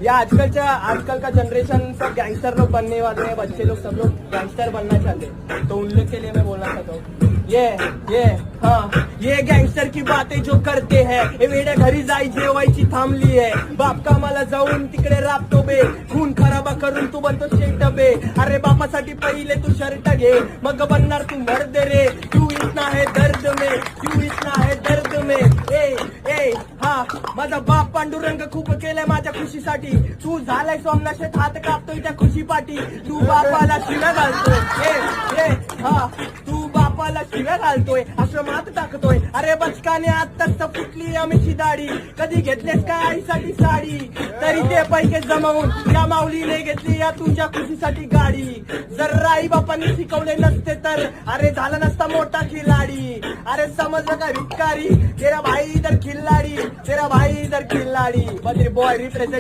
या आजकल का जनरेशन सब गैंगस्टर लोग बनने वाले हैं, बच्चे लोग सब लोग गैंगस्टर बनना चाहते हैं। तो उन लोग के लिए मैं बोलना चाहता हूँ ये गँगस्टर की बातें जो करते हैं, हे वेड्या घरी जाई जेवायची थांबली आहे, बाप कामाला जाऊन तिकडे राबतो बे, खून खराबा करून तू बनतो शेट बे, अरे बापासाठी पहिले तू शर्ट घे, मग बनणार तू मर्द रे, तू इतना है दर्द में, तू इतना है दर्द में, ए हा माझा बाप पांडुरंग खूप केलंय माझ्या खुशीसाठी, तू झालाय सोमनाशेत हात कापतोय त्या खुशीपाठी, तू बापाला शिव्या घालतोय, हा तू बापाला शिव्या घालतोय, आश्रमात टाकतोय, अरे बचकाने आत्ताच फुटली आम्हीची दाढी, कधी घेतलेस का आईसाठी साडी, तरी ते पैसे जमावून या माऊलीने घेतली या तुझ्या खुशीसाठी गाडी, जर आई बापांनी शिकवले नसते तर अरे झाला नसता मोठा खिलाडी, अरे समजलं का भिकारी, तेरा भाई इधर खिल्लाडी, तेरा भाई इधर खिल्लाडी, बद्री बॉय रिप्रेझेंट